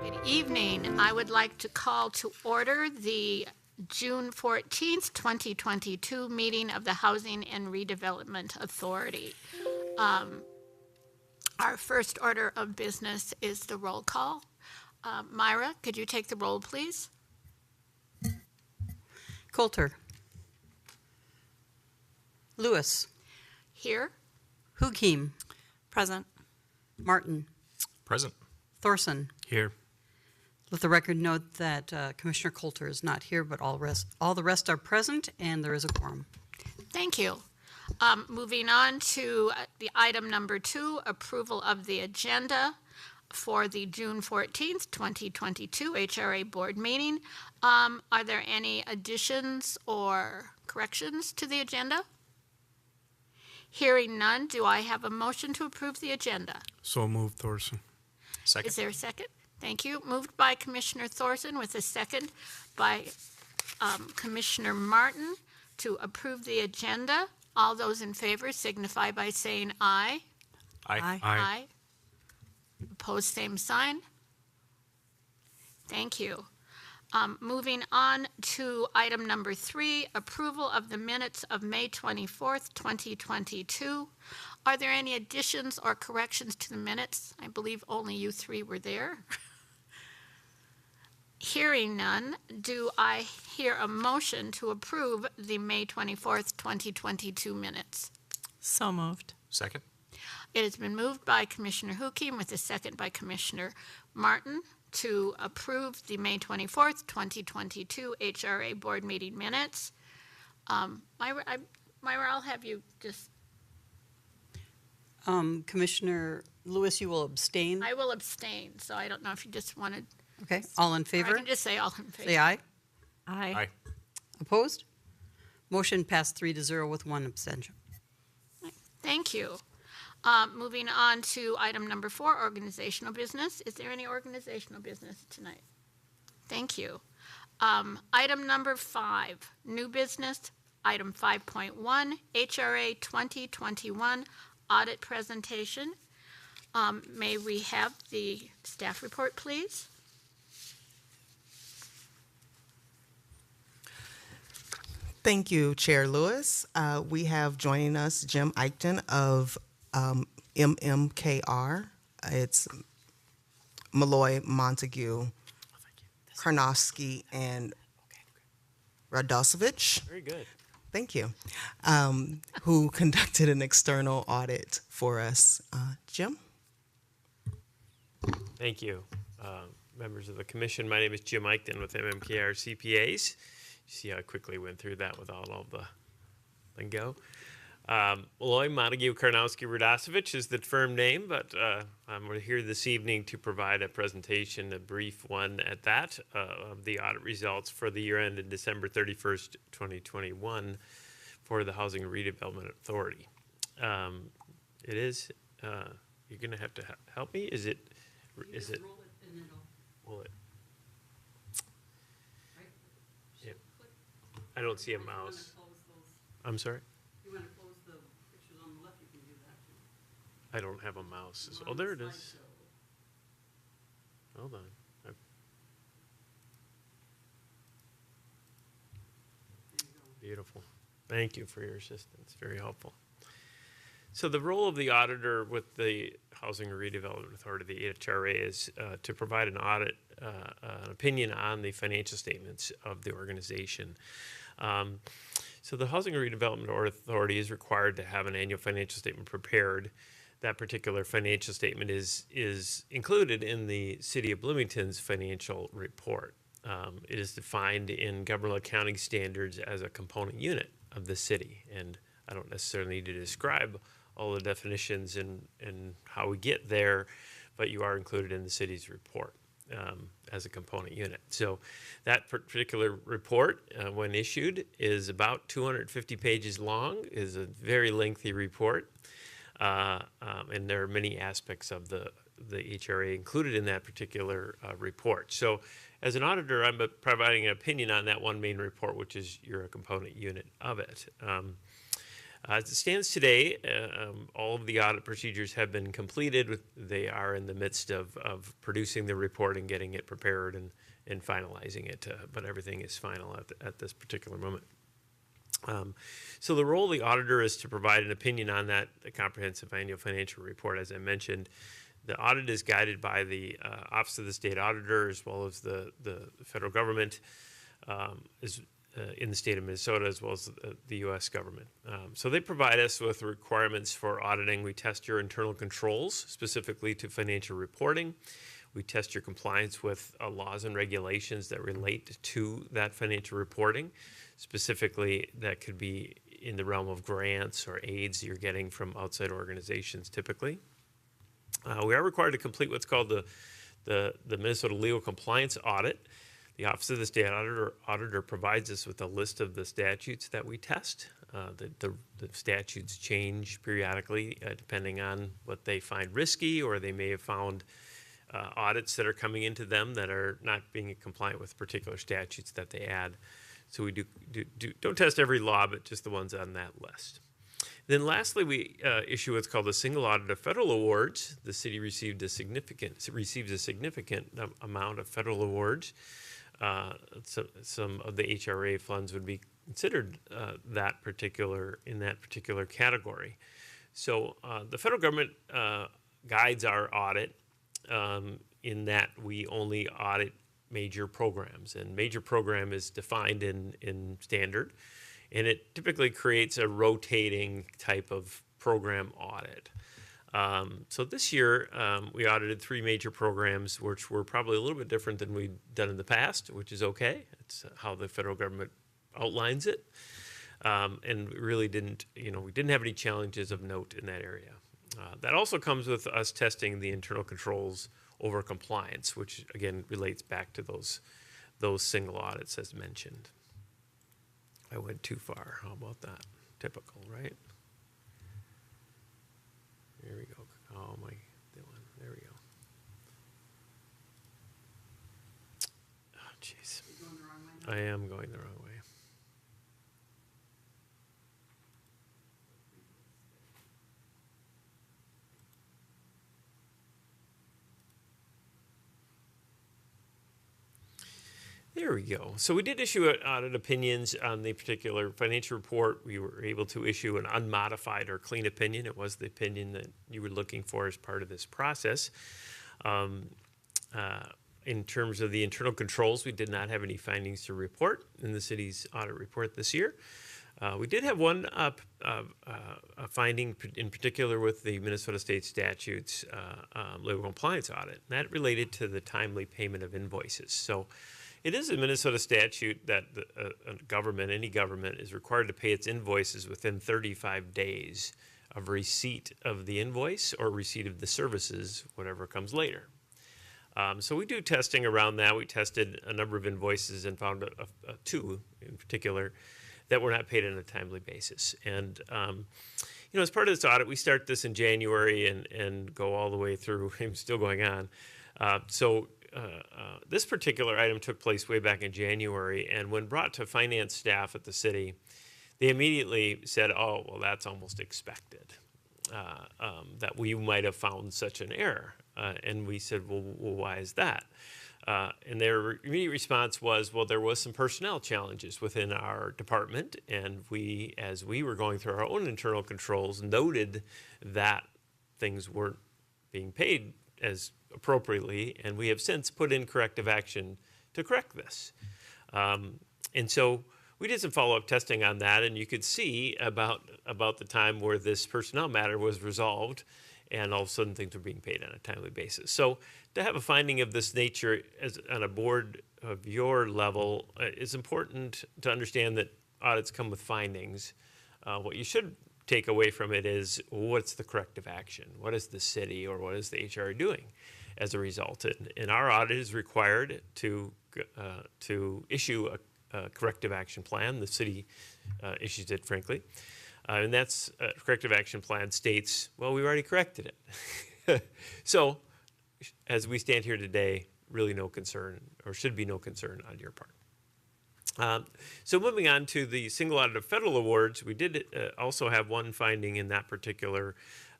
Good evening. I would like to call to order the June 14th, 2022 meeting of the Housing and Redevelopment Authority. Our first order of business is the roll call. Myra, could you take the roll, please? Coulter. Lewis. Here. Hugeem. Present. Martin. Present. Thorson. Here. Let the record note that Commissioner Coulter is not here, but all the rest are present, and there is a quorum. Thank you. Moving on to the item number 2, approval of the agenda for the June 14th, 2022 HRA board meeting. Are there any additions or corrections to the agenda? Hearing none, do I have a motion to approve the agenda? So moved, Thorson. Second. Is there a second? Thank you. Moved by Commissioner Thorson with a second by Commissioner Martin to approve the agenda. All those in favor signify by saying aye. Aye. Aye. Opposed, same sign. Thank you. Moving on to item number 3, approval of the minutes of May 24th, 2022. Are there any additions or corrections to the minutes? I believe only you 3 were there. Hearing none, do I hear a motion to approve the May 24th, 2022 minutes? So moved. Second. It has been moved by Commissioner Hugeem with a second by Commissioner Martin to approve the May 24th, 2022 HRA board meeting minutes. Myra, I'll have you just... Commissioner Lewis, you will abstain. I will abstain, so I don't know if you just wanted... Okay. All in I favor? can just say all in favor. Say aye. Aye. Aye. Opposed? Motion passed 3-0 with 1 abstention. Thank you. Moving on to item number 4, organizational business. Is there any organizational business tonight? Thank you. Item number 5, new business. Item 5.1, HRA 2021 audit presentation. May we have the staff report, please? Thank you, Chair Lewis. We have joining us Jim Eichten of MMKR. It's Malloy, Montague, Karnofsky, and Radosevich. Very good. Thank you. Who conducted an external audit for us. Jim? Thank you. Members of the commission, my name is Jim Eichten with MMKR CPAs. You see how I quickly went through that without all the lingo. Malloy, Montague, Karnowski, Radosevich is the firm name, but I'm here this evening to provide a presentation, a brief one at that, of the audit results for the year ended December 31st, 2021 for the Housing and Redevelopment Authority. It is, you're going to have to help me? Is it? Will it? Yeah. I don't see a mouse. I'm sorry? You want to close the pictures on the left, you can do that too. I don't have a mouse. Oh, there it is. Hold on. Beautiful. Thank you for your assistance. Very helpful. So the role of the auditor with the Housing and Redevelopment Authority, the HRA, is to provide an audit, an opinion on the financial statements of the organization. So the Housing and Redevelopment Authority is required to have an annual financial statement prepared. That particular financial statement is included in the City of Bloomington's financial report. It is defined in governmental accounting standards as a component unit of the city, and I don't necessarily need to describe all the definitions and how we get there, but you are included in the city's report as a component unit. So that particular report, when issued, is about 250 pages long, is a very lengthy report, and there are many aspects of the HRA included in that particular report. So as an auditor, I'm providing an opinion on that one main report, which is you're a component unit of it. As it stands today, all of the audit procedures have been completed. They are in the midst of producing the report and getting it prepared and finalizing it, but everything is final at this particular moment. So the role of the auditor is to provide an opinion on the comprehensive annual financial report. As I mentioned, the audit is guided by the Office of the State Auditor as well as the federal government in the state of Minnesota as well as the U.S. government. So they provide us with requirements for auditing. We test your internal controls, specifically to financial reporting. We test your compliance with laws and regulations that relate to that financial reporting. Specifically, that could be in the realm of grants or aids you're getting from outside organizations typically. We are required to complete what's called the Minnesota Legal Compliance Audit. The Office of the State Auditor provides us with a list of the statutes that we test. The statutes change periodically depending on what they find risky, or they may have found audits that are coming into them that are not being compliant with particular statutes that they add. So we don't test every law, but just the ones on that list. Then lastly, we issue what's called a single audit of federal awards. The city receives a significant amount of federal awards. Some of the HRA funds would be considered in that particular category. So the federal government guides our audit in that we only audit major programs, and major program is defined in standard, and it typically creates a rotating type of program audit. So this year, we audited 3 major programs, which were probably a little bit different than we'd done in the past, which is okay. It's how the federal government outlines it. And we really didn't have any challenges of note in that area. That also comes with us testing the internal controls over compliance, which again relates back to those single audits as mentioned. I went too far. How about that? Typical, right? There we go. Oh my, there we go. Oh jeez. I am going the wrong way. There we go. So we did issue audit opinions on the particular financial report. We were able to issue an unmodified or clean opinion. It was the opinion that you were looking for as part of this process. In terms of the internal controls, we did not have any findings to report in the city's audit report this year. We did have one a finding in particular with the Minnesota State Statutes legal compliance audit. And that related to the timely payment of invoices. So it is a Minnesota statute that any government is required to pay its invoices within 35 days of receipt of the invoice or receipt of the services, whatever comes later. So we do testing around that. We tested a number of invoices and found 2 in particular that were not paid on a timely basis. And as part of this audit, we start this in January and go all the way through. It's still going on. This particular item took place way back in January, and when brought to finance staff at the city, they immediately said, "Oh, well, that's almost expected, that we might have found such an error." And we said, well, why is that? And their immediate response was, well, there was some personnel challenges within our department, and we, as we were going through our own internal controls, noted that things weren't being paid as appropriately, and we have since put in corrective action to correct this. And so we did some follow-up testing on that, and you could see about the time where this personnel matter was resolved, and all of a sudden things were being paid on a timely basis. So to have a finding of this nature on a board of your level, it's important to understand that audits come with findings. What you should take away from it is, what's the corrective action? What is the city or what is the HR doing as a result? And our audit is required to issue a corrective action plan. The city issues it, frankly. And that's corrective action plan states, well, we've already corrected it. So as we stand here today, really no concern, or should be no concern on your part. So moving on to the single audit of federal awards, we did also have one finding in that particular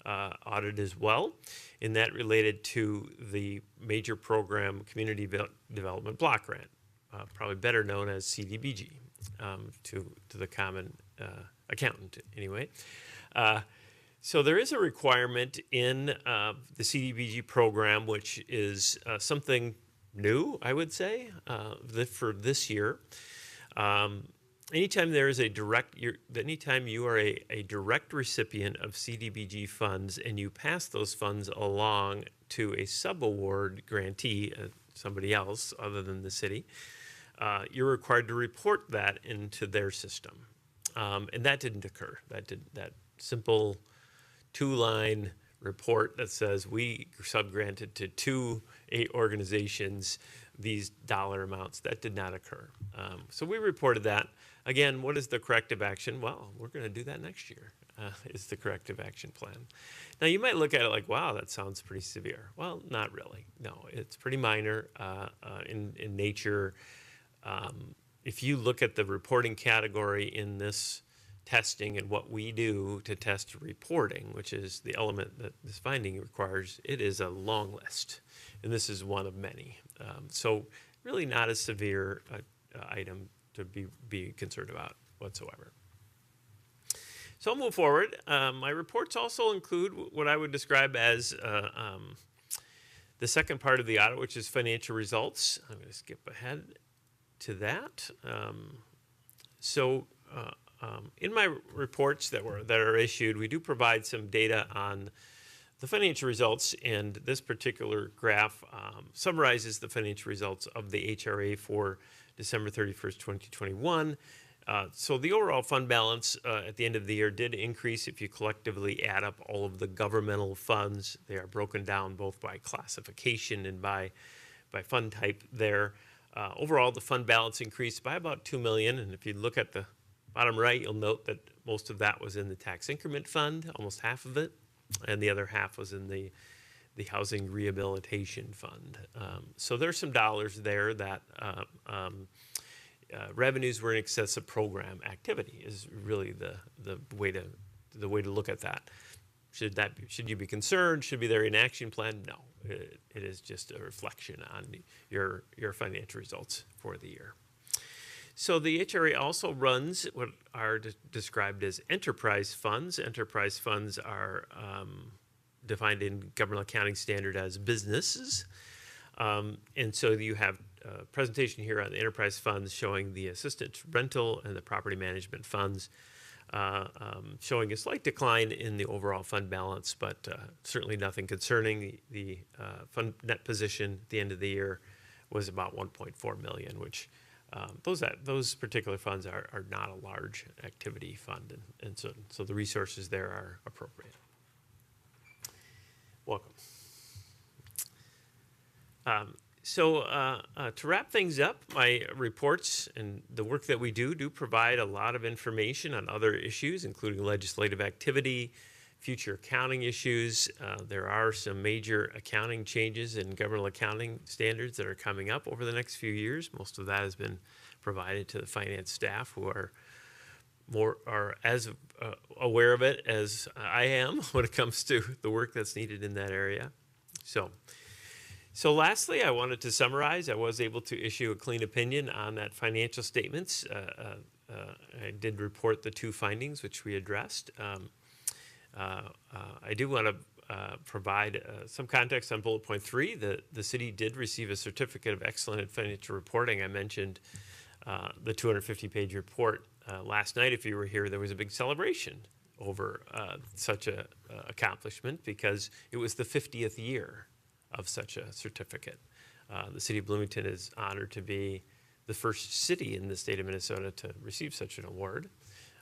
audit as well, and that related to the major program community development block grant, probably better known as CDBG to the common accountant anyway. So there is a requirement in the CDBG program, which is something new, I would say, for this year. Anytime there is anytime you are a direct recipient of CDBG funds and you pass those funds along to a subaward grantee, somebody else other than the city, you're required to report that into their system. And that didn't occur. That simple 2-line report that says we subgranted to 2 organizations these dollar amounts, that did not occur. So we reported that. Again, what is the corrective action? Well, we're going to do that next year, is the corrective action plan. Now, you might look at it like, wow, that sounds pretty severe. Well, not really. No, it's pretty minor in nature. If you look at the reporting category in this testing and what we do to test reporting, which is the element that this finding requires, it is a long list. And this is one of many. So really not a severe item to be concerned about whatsoever. So I'll move forward. My reports also include what I would describe as the second part of the audit, which is financial results. I'm going to skip ahead to that. In my reports that are issued, we do provide some data on the financial results, and this particular graph summarizes the financial results of the HRA for December 31st, 2021. So the overall fund balance at the end of the year did increase if you collectively add up all of the governmental funds. They are broken down both by classification and by fund type there. Overall, the fund balance increased by about $2 million, and if you look at the bottom right, you'll note that most of that was in the tax increment fund, almost half of it, and the other half was in the housing rehabilitation fund. So there's some dollars there that revenues were in excess of program activity is really the way to look at that. Should you be concerned? Should be there an action plan? No, it is just a reflection on your financial results for the year. So the HRA also runs what are described as enterprise funds. Enterprise funds are defined in government accounting standard as businesses. And so you have a presentation here on the enterprise funds showing the assistant rental and the property management funds, showing a slight decline in the overall fund balance, but certainly nothing concerning. The fund net position at the end of the year was about $1.4 million, which those particular funds are not a large activity fund, and so the resources there are appropriate. Welcome. To wrap things up, my reports and the work that we do provide a lot of information on other issues, including legislative activity, future accounting issues. There are some major accounting changes in government accounting standards that are coming up over the next few years. Most of that has been provided to the finance staff, who are as aware of it as I am when it comes to the work that's needed in that area. So lastly, I wanted to summarize. I was able to issue a clean opinion on that financial statements. I did report the 2 findings which we addressed. I do want to provide some context on bullet point 3. The city did receive a certificate of excellent in financial reporting. I mentioned the 250-page report last night. If you were here, there was a big celebration over such a accomplishment because it was the 50th year of such a certificate. The city of Bloomington is honored to be the first city in the state of Minnesota to receive such an award.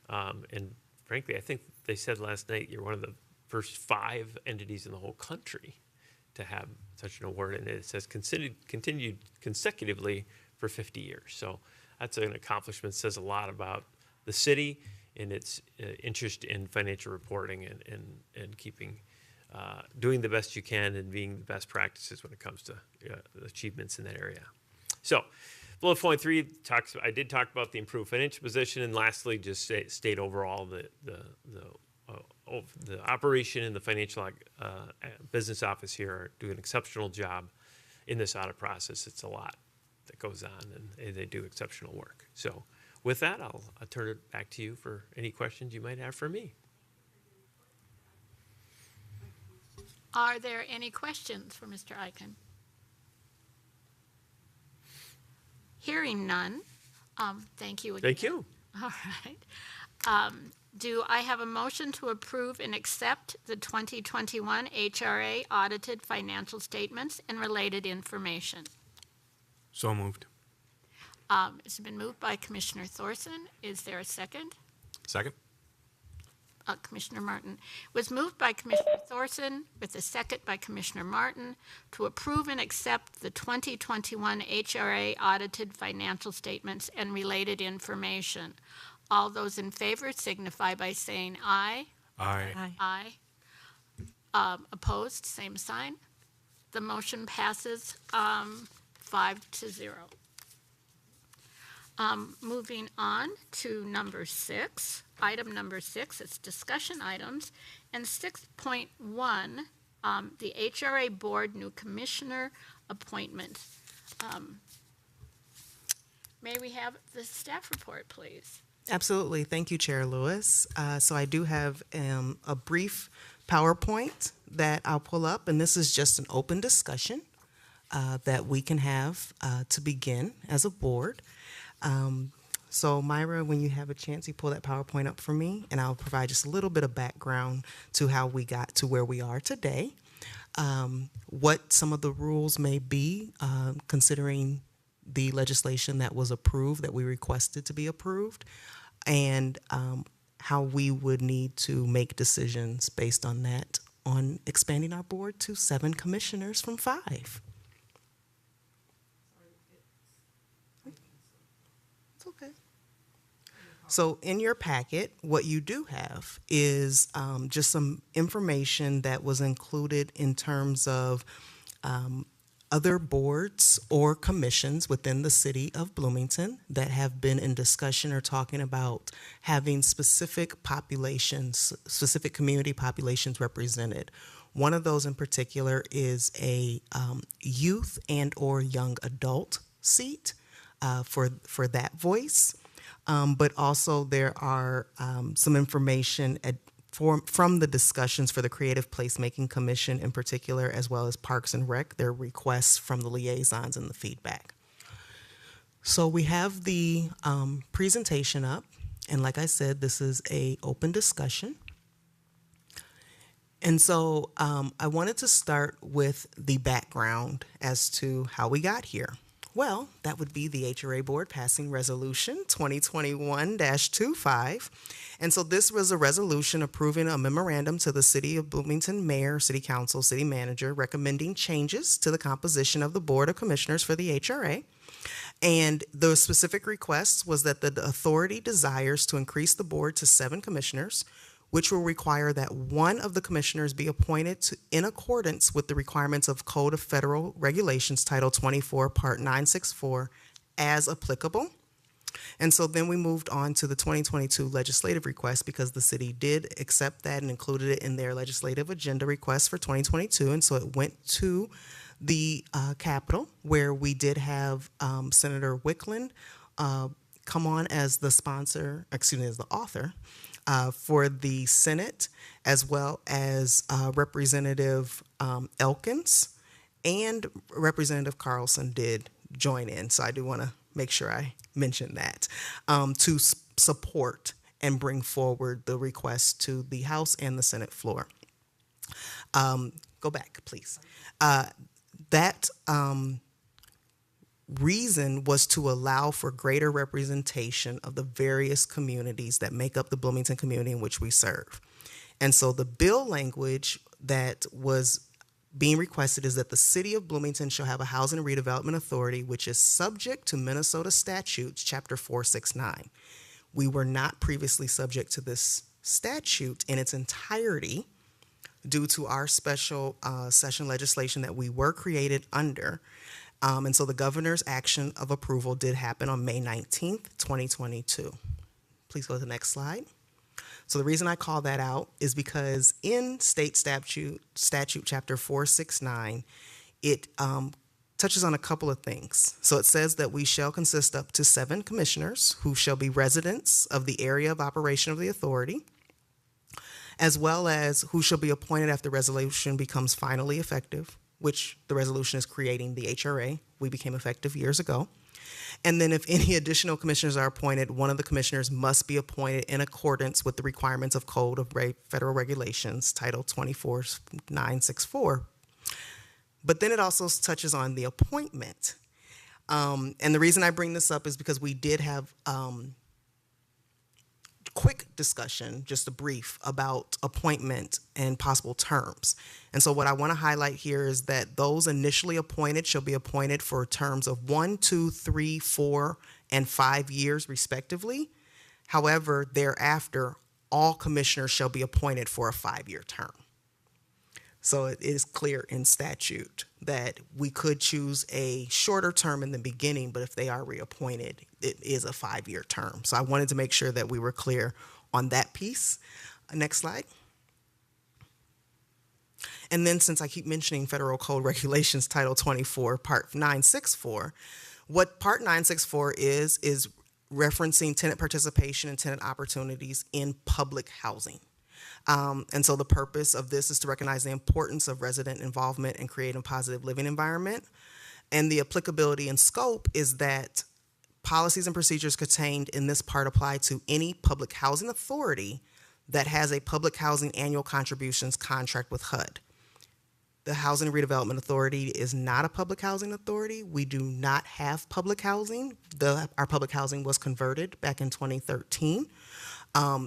And frankly, I think they said last night you're one of the first 5 entities in the whole country to have such an award, and it says continued consecutively for 50 years. So that's an accomplishment. It says a lot about the city and its interest in financial reporting and keeping doing the best you can and being the best practices when it comes to achievements in that area. So, bullet point 3 talks. I did talk about the improved financial position, and lastly, just state overall the operation and the financial business office here are doing an exceptional job in this audit process. It's a lot that goes on, and they do exceptional work. So, with that, I'll turn it back to you for any questions you might have for me. Are there any questions for Mr. Eichen? Hearing none, thank you again. Thank you. All right. Do I have a motion to approve and accept the 2021 HRA audited financial statements and related information? So moved. It's been moved by Commissioner Thorson. Is there a second? Second. Commissioner Martin. It was moved by Commissioner Thorson with a second by Commissioner Martin to approve and accept the 2021 HRA audited financial statements and related information. All those in favor signify by saying aye. Aye. Aye. Opposed, same sign. The motion passes 5-0. Moving on to number 6, item number 6, it's discussion items. And 6.1, the HRA Board new commissioner appointment. May we have the staff report, please? Absolutely. Thank you, Chair Lewis. So I do have a brief PowerPoint that I'll pull up, and this is just an open discussion that we can have to begin as a board. So Myra, when you have a chance, you pull that PowerPoint up for me, and I'll provide just a little bit of background to how we got to where we are today, what some of the rules may be, considering the legislation that was approved, that we requested to be approved, and how we would need to make decisions based on that, on expanding our board to 7 commissioners from 5. It's okay. So in your packet, what you do have is just some information that was included in terms of other boards or commissions within the city of Bloomington that have been in discussion or talking about having specific populations, specific community populations represented. One of those in particular is a youth and or young adult seat for that voice. But also there are some information from the discussions for the Creative Placemaking Commission in particular, as well as Parks and Rec, their requests from the liaisons and the feedback. So we have the presentation up, and like I said, this is an open discussion. And so I wanted to start with the background as to how we got here. Well, that would be the HRA Board passing Resolution 2021-25. And so this was a resolution approving a memorandum to the City of Bloomington Mayor, City Council, City Manager, recommending changes to the composition of the Board of Commissioners for the HRA. And the specific request was that the authority desires to increase the board to 7 commissioners, which will require that one of the commissioners be appointed in accordance with the requirements of Code of Federal Regulations, Title 24, Part 964, as applicable. And so then we moved on to the 2022 legislative request because the city did accept that and included it in their legislative agenda request for 2022. And so it went to the Capitol, where we did have Senator Wickland come on as the sponsor, excuse me, as the author, for the Senate, as well as Representative Elkins and Representative Carlson did join in. So I do want to make sure I mention that to support and bring forward the request to the House and the Senate floor. Go back, please. That reason was to allow for greater representation of the various communities that make up the Bloomington community in which we serve. And so the bill language that was being requested is that the City of Bloomington shall have a Housing and Redevelopment Authority, which is subject to Minnesota statutes, Chapter 469. We were not previously subject to this statute in its entirety due to our special session legislation that we were created under. And so the governor's action of approval did happen on May 19th, 2022. Please go to the next slide. So the reason I call that out is because in state statute chapter 469, it touches on a couple of things. So it says that we shall consist up to 7 commissioners who shall be residents of the area of operation of the authority, as well as who shall be appointed after the resolution becomes finally effective, which the resolution is creating the HRA. We became effective years ago. And then if any additional commissioners are appointed, one of the commissioners must be appointed in accordance with the requirements of Code of Federal Regulations, Title 24964. But then it also touches on the appointment. And the reason I bring this up is because we did have quick discussion, just a brief, about appointment and possible terms. And so what I want to highlight here is that those initially appointed shall be appointed for terms of 1, 2, 3, 4, and 5 years respectively. However, thereafter, all commissioners shall be appointed for a 5-year term. So it is clear in statute that we could choose a shorter term in the beginning, but if they are reappointed, it is a 5-year term. So I wanted to make sure that we were clear on that piece. Next slide. And then since I keep mentioning Federal Code Regulations Title 24, Part 964, what Part 964 is referencing tenant participation and tenant opportunities in public housing. And so the purpose of this is to recognize the importance of resident involvement and create a positive living environment. And the applicability and scope is that policies and procedures contained in this part apply to any public housing authority that has a public housing annual contributions contract with HUD. The Housing and Redevelopment Authority is not a public housing authority. We do not have public housing. Our public housing was converted back in 2013.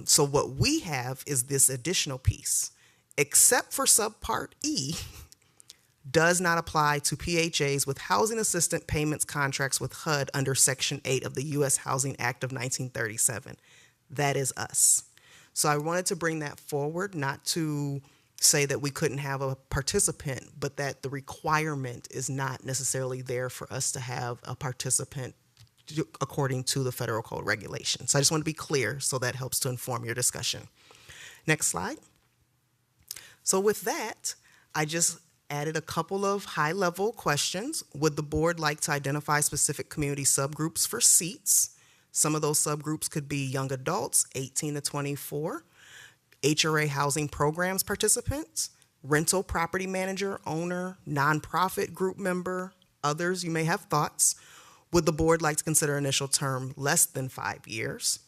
So what we have is this additional piece, except for subpart E, does not apply to PHAs with housing assistant payments contracts with HUD under Section 8 of the U.S. Housing Act of 1937. That is us. So I wanted to bring that forward, not to say that we couldn't have a participant, but that the requirement is not necessarily there for us to have a participant according to the Federal Code Regulations. So I just want to be clear so that helps to inform your discussion. Next slide. So with that, I just added a couple of high-level questions. Would the board like to identify specific community subgroups for seats? Some of those subgroups could be young adults, 18 to 24, HRA housing programs participants, rental property manager, owner, nonprofit group member, others. You may have thoughts. Would the board like to consider initial term less than 5 years?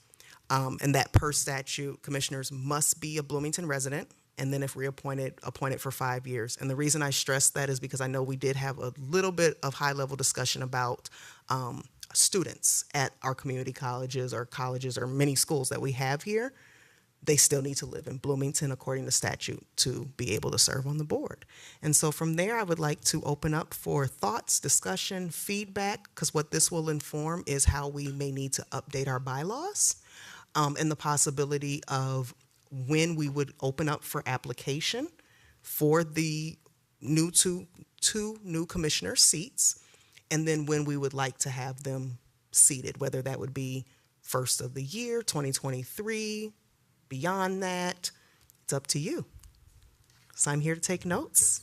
And that per statute, commissioners must be a Bloomington resident, and then if reappointed, appointed for 5 years. And the reason I stress that is because I know we did have a little bit of high-level discussion about students at our community colleges or many schools that we have here. They still need to live in Bloomington according to statute to be able to serve on the board. And so from there, I would like to open up for thoughts, discussion, feedback, because what this will inform is how we may need to update our bylaws, and the possibility of when we would open up for application for the two new commissioner seats, and then when we would like to have them seated, whether that would be first of the year, 2023, beyond that, it's up to you. So I'm here to take notes.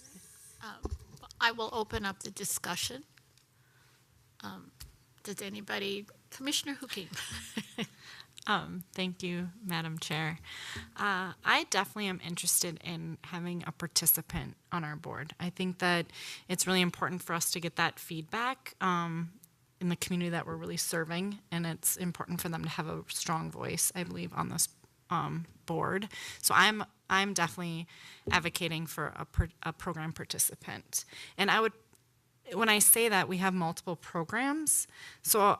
I will open up the discussion. Does anybody, Commissioner Hooking? Thank you, Madam Chair. I definitely am interested in having a participant on our board. I think that it's really important for us to get that feedback in the community that we're really serving, and it's important for them to have a strong voice, I believe, on this board. So I'm definitely advocating for a program participant. And when I say that, we have multiple programs, so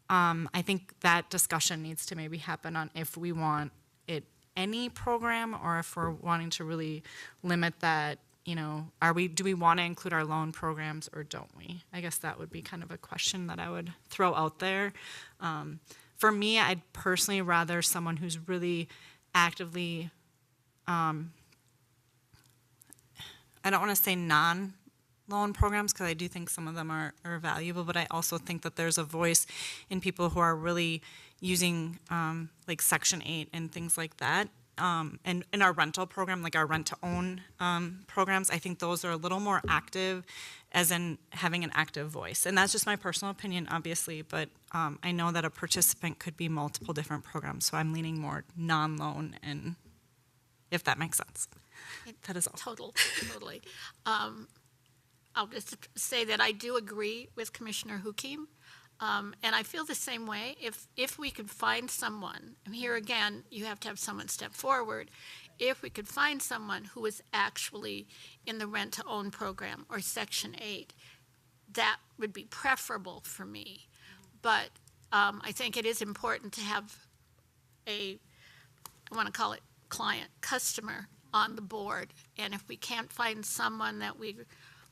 I think that discussion needs to maybe happen on if we want it any program or if we're wanting to really limit that, do we want to include our loan programs or don't we? I guess that would be kind of a question that I would throw out there. For me, I'd personally rather someone who's really actively, I don't want to say loan programs, because I do think some of them are valuable, but I also think that there's a voice in people who are really using like Section 8 and things like that. And in our rental program, like our rent-to-own programs, I think those are a little more active, as in having an active voice. And that's just my personal opinion, obviously, but I know that a participant could be multiple different programs, so I'm leaning more non-loan, and if that makes sense. That is all. Totally. I'll just say that I do agree with Commissioner Hukim, and I feel the same way. If we could find someone, and here again, you have to have someone step forward, if we could find someone who is actually in the rent-to-own program or Section 8, that would be preferable for me. But I think it is important to have I want to call it client, customer on the board. And if we can't find someone that we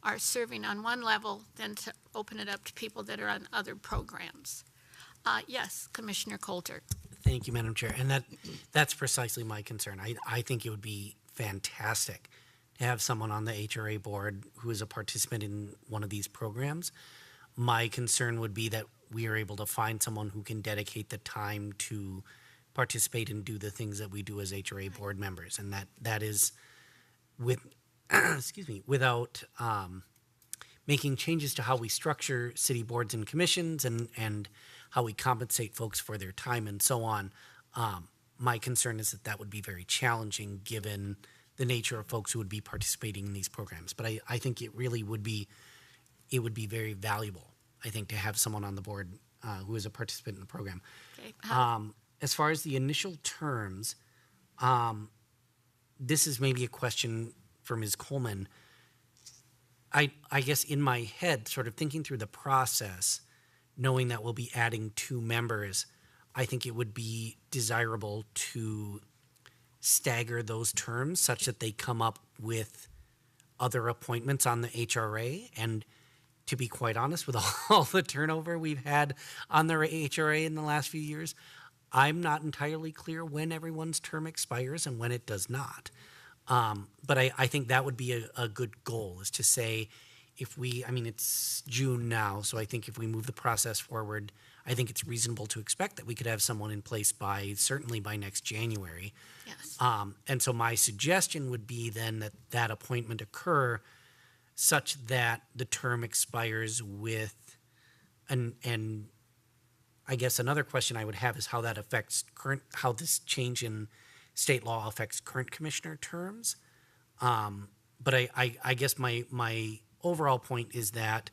are serving on one level, then to open it up to people that are on other programs. Yes, Commissioner Coulter. Thank you, Madam Chair. And that's precisely my concern. I think it would be fantastic to have someone on the HRA board who is a participant in one of these programs. My concern would be that we are able to find someone who can dedicate the time to participate and do the things that we do as HRA board members. And that is without making changes to how we structure city boards and commissions and how we compensate folks for their time and so on. My concern is that would be very challenging given the nature of folks who would be participating in these programs. But I think it really would be very valuable, I think, to have someone on the board who is a participant in the program. Okay. As far as the initial terms, this is maybe a question for Ms. Coleman. I guess in my head, sort of thinking through the process, knowing that we'll be adding 2 members, I think it would be desirable to stagger those terms such that they come up with other appointments on the HRA. And to be quite honest, with all the turnover we've had on the HRA in the last few years, I'm not entirely clear when everyone's term expires and when it does not. But I think that would be a good goal, is to say, it's June now, so I think if we move the process forward, I think it's reasonable to expect that we could have someone in place certainly by next January. Yes. And so my suggestion would be then that appointment occur such that the term expires with, and I guess another question I would have is how that affects how this change in state law affects current commissioner terms. But I guess my overall point is that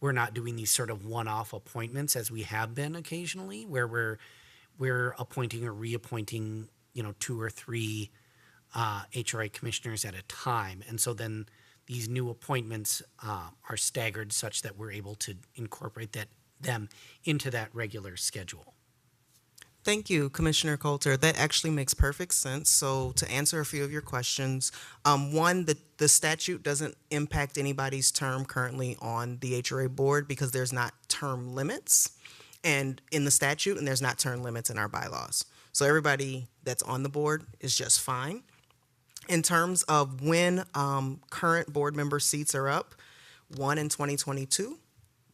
we're not doing these sort of one-off appointments as we have been occasionally, where we're appointing or reappointing, 2 or 3 HRA commissioners at a time. And so then these new appointments are staggered such that we're able to incorporate them into that regular schedule. Thank you, Commissioner Coulter. That actually makes perfect sense. So to answer a few of your questions, one, the statute doesn't impact anybody's term currently on the HRA board because there's not term limits and in the statute, and there's not term limits in our bylaws. So everybody that's on the board is just fine. In terms of when current board member seats are up, 1 in 2022,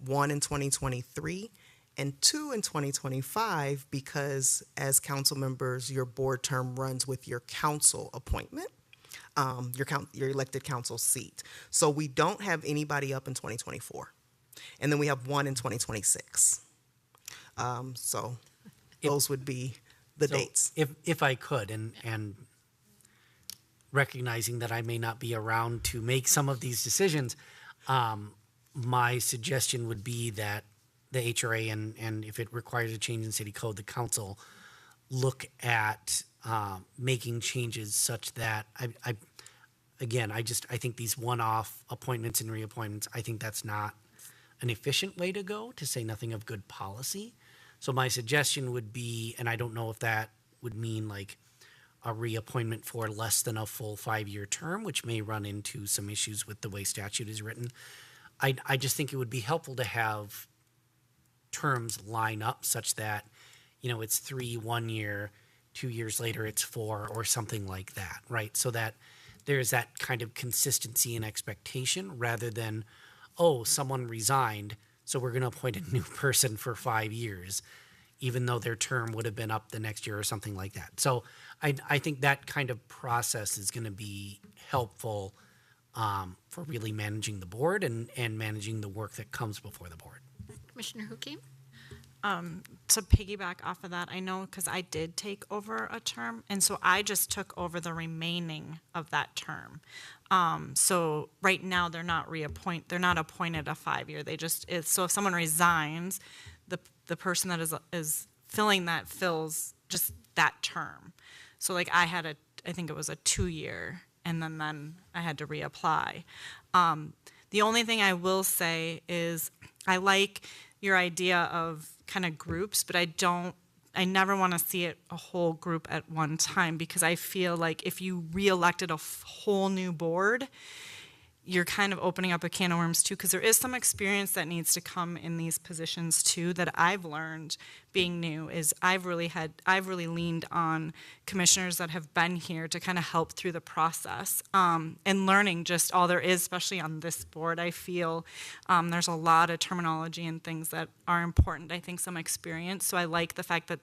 1 in 2023, and 2 in 2025, because as council members, your board term runs with your council appointment, your elected council seat. So we don't have anybody up in 2024. And then we have 1 in 2026. So those would be the dates. If I could, and recognizing that I may not be around to make some of these decisions, my suggestion would be that the HRA, and if it requires a change in city code, the council look at making changes such that I think these one-off appointments and reappointments, I think that's not an efficient way to go, to say nothing of good policy. So my suggestion would be, and I don't know if that would mean like a reappointment for less than a full 5-year term, which may run into some issues with the way statute is written. I just think it would be helpful to have terms line up such that, it's 3 1 year, 2 years later it's 4, or something like that, right? So that there's that kind of consistency and expectation rather than oh, someone resigned, so we're going to appoint a new person for 5 years, even though their term would have been up the next year or something like that. So I think that kind of process is going to be helpful for really managing the board and managing the work that comes before the board. Commissioner Hukim? To piggyback off of that, I know because I did take over a term, and so I just took over the remaining of that term. So right now they're not appointed a 5-year. They just so if someone resigns, the person that is filling that fills just that term. So like I think it was a 2-year, and then I had to reapply. The only thing I will say is I like your idea of kind of groups, but I never want to see it a whole group at one time, because I feel like if you re-elected a whole new board, you're kind of opening up a can of worms too, because there is some experience that needs to come in these positions too that I've learned being new is I've really leaned on commissioners that have been here to kind of help through the process and learning just all there is, especially on this board. I feel there's a lot of terminology and things that are important. I think some experience. So I like the fact that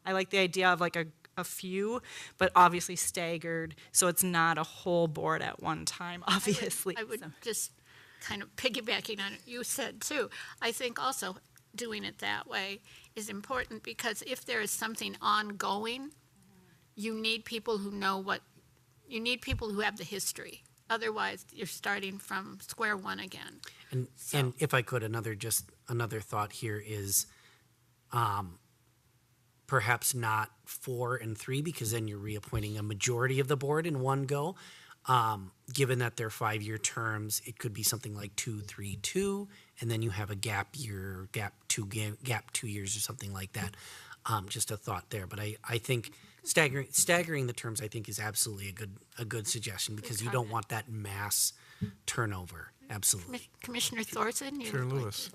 I like the idea of like a few, but obviously staggered, so it's not a whole board at one time, obviously. I would just kind of piggybacking on what you said too. I think also doing it that way is important, because if there is something ongoing, you need people who have the history. Otherwise, you're starting from square one again. And if I could, another thought here is perhaps not 4 and 3, because then you're reappointing a majority of the board in one go. Given that they're 5-year terms, it could be something like 2, 3, 2, and then you have a gap 2 years or something like that. Just a thought there, but I think staggering the terms, I think, is absolutely a good suggestion, because you don't want that mass turnover. Absolutely. Commissioner Thorson? Chair Lewis.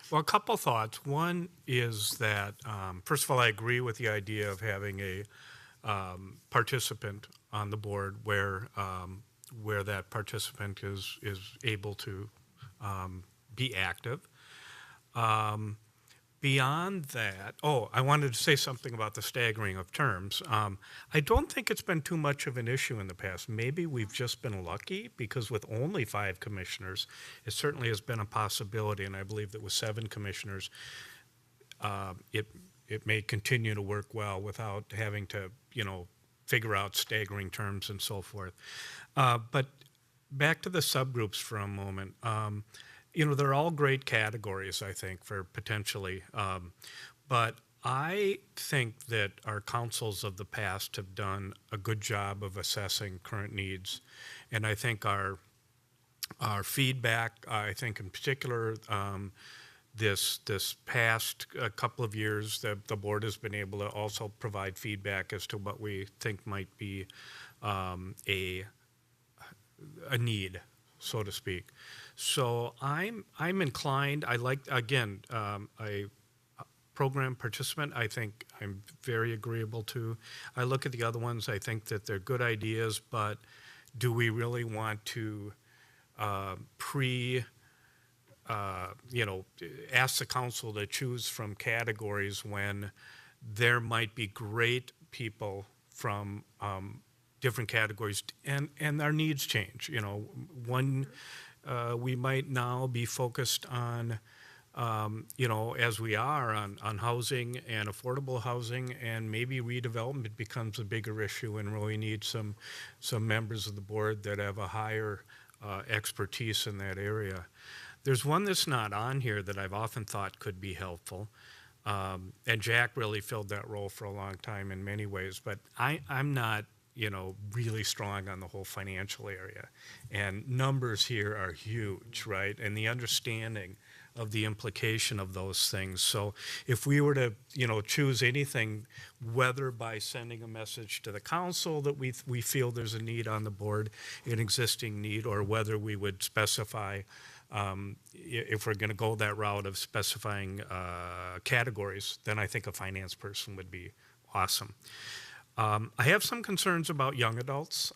Well, a couple thoughts. One is that, first of all, I agree with the idea of having a participant on the board where that participant is able to be active. Beyond that, I wanted to say something about the staggering of terms. I don't think it's been too much of an issue in the past. Maybe we've just been lucky, because with only 5 commissioners, it certainly has been a possibility, and I believe that with 7 commissioners, it may continue to work well without having to, figure out staggering terms and so forth. But back to the subgroups for a moment. They're all great categories, I think, for potentially. But I think that our councils of the past have done a good job of assessing current needs. And I think our feedback, I think in particular, this past couple of years, the board has been able to also provide feedback as to what we think might be a need, so to speak. So I'm inclined. I like, again, a program participant. I think I'm very agreeable to. I look at the other ones. I think that they're good ideas, but do we really want to ask the council to choose from categories when there might be great people from different categories, and our needs change. We might now be focused on, as we are on housing and affordable housing, and maybe redevelopment becomes a bigger issue, and really need some members of the board that have a higher expertise in that area. There's one that's not on here that I've often thought could be helpful, and Jack really filled that role for a long time in many ways, but I'm not really strong on the whole financial area. And numbers here are huge, right? And the understanding of the implication of those things. So if we were to, choose anything, whether by sending a message to the council that we feel there's a need on the board, an existing need, or whether we would specify, if we're going to go that route of specifying categories, then I think a finance person would be awesome. I have some concerns about young adults.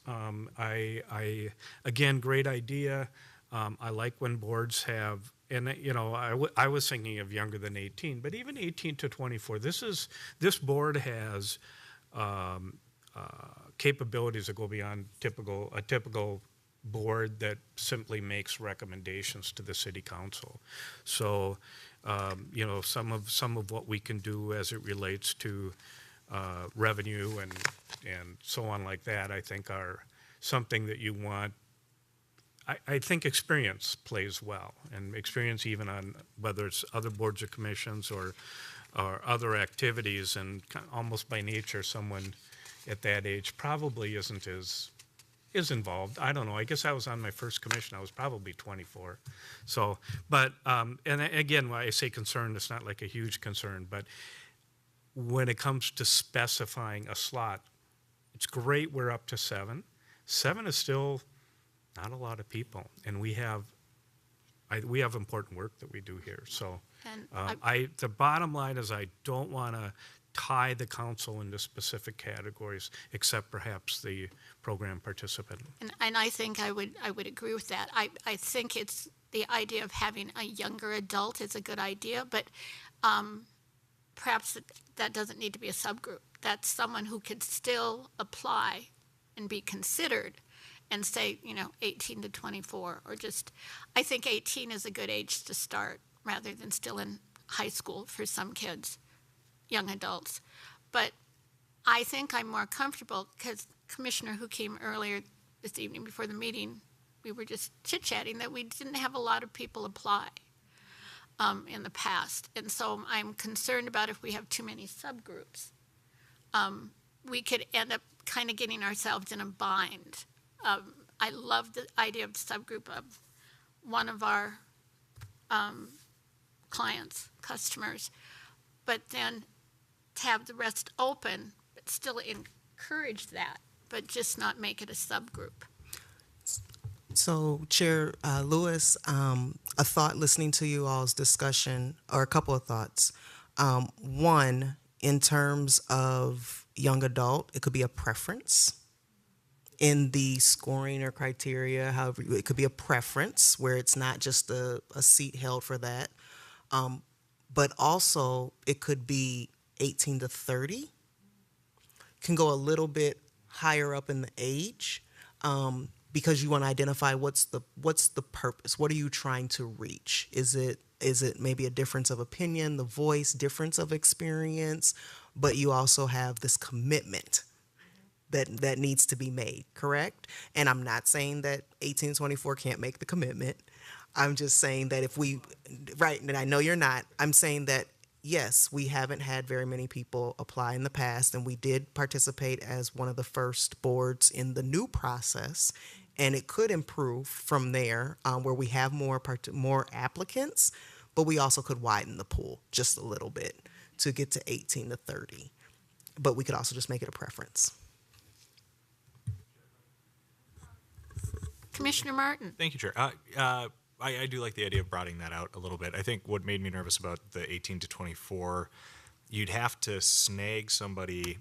Again, great idea. I like when boards have, and you know, I was thinking of younger than 18, but even 18 to 24. This board has capabilities that go beyond a typical board that simply makes recommendations to the city council. So, you know, some of what we can do as it relates to revenue and so on like that, I think are something that you want. I think experience plays well, and experience even on whether it's other boards or commissions or other activities, and almost by nature, someone at that age probably isn't as involved. I don't know. I guess I was on my first commission. I was probably 24. So, but, and again, when I say concern, it's not like a huge concern, but when it comes to specifying a slot, it's great we're up to 7. 7 is still not a lot of people, and we have important work that we do here. So, And the bottom line is I don't want to tie the council into specific categories, except perhaps the program participant. And I think I would agree with that. I think it's the idea of having a younger adult is a good idea, but perhaps that doesn't need to be a subgroup. That's someone who could still apply and be considered and say, you know, 18 to 24, or just, I think 18 is a good age to start rather than still in high school for some kids, young adults. But I think I'm more comfortable because Commissioner who came earlier this evening before the meeting, we were just chit-chatting that we didn't have a lot of people apply in the past. And so I'm concerned about if we have too many subgroups, we could end up kind of getting ourselves in a bind. I love the idea of subgroup of one of our customers, but then to have the rest open, but still encourage that, but just not make it a subgroup. So, Chair Lewis, a thought listening to you all's discussion, or a couple of thoughts. One, in terms of young adult, it could be a preference in the scoring or criteria. However, it could be a preference where it's not just a seat held for that. But also, it could be 18 to 30. Can go a little bit higher up in the age. Because you want to identify what's the purpose. What are you trying to reach? Is it maybe a difference of opinion, the voice, difference of experience, but you also have this commitment that needs to be made, correct? And I'm not saying that 18 to 24 can't make the commitment. I'm just saying that right, and I know you're not, I'm saying that yes, we haven't had very many people apply in the past, and we did participate as one of the first boards in the new process, and it could improve from there, where we have more applicants, but we also could widen the pool just a little bit to get to 18 to 30. But we could also just make it a preference. Commissioner Martin. Thank you, Chair. I do like the idea of broadening that out a little bit. I think what made me nervous about the 18 to 24, you'd have to snag somebody.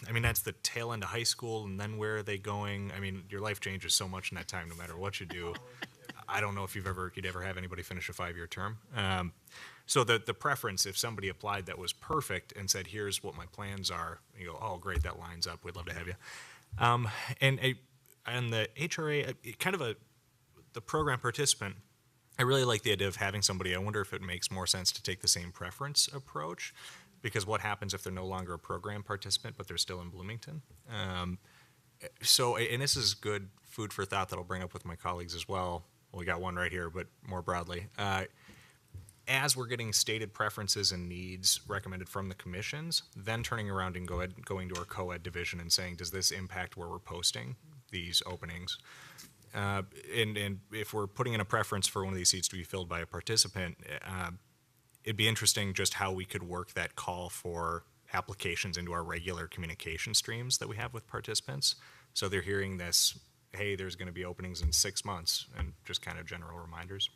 I mean, that's the tail end of high school, and then where are they going? I mean, your life changes so much in that time, no matter what you do. I don't know if you'd ever have anybody finish a 5-year term. So the preference, if somebody applied that was perfect and said, here's what my plans are, you go, oh, great, that lines up. We'd love to have you. And the HRA, the program participant, I really like the idea of having somebody. I wonder if it makes more sense to take the same preference approach, because what happens if they're no longer a program participant, but they're still in Bloomington? And this is good food for thought that I'll bring up with my colleagues as well. Well, we got one right here, but more broadly. As we're getting stated preferences and needs recommended from the commissions, then turning around and going to our co-ed division and saying, does this impact where we're posting these openings? And if we're putting in a preference for one of these seats to be filled by a participant, it'd be interesting just how we could work that call for applications into our regular communication streams that we have with participants. So they're hearing this, hey, there's going to be openings in 6 months, and just kind of general reminders.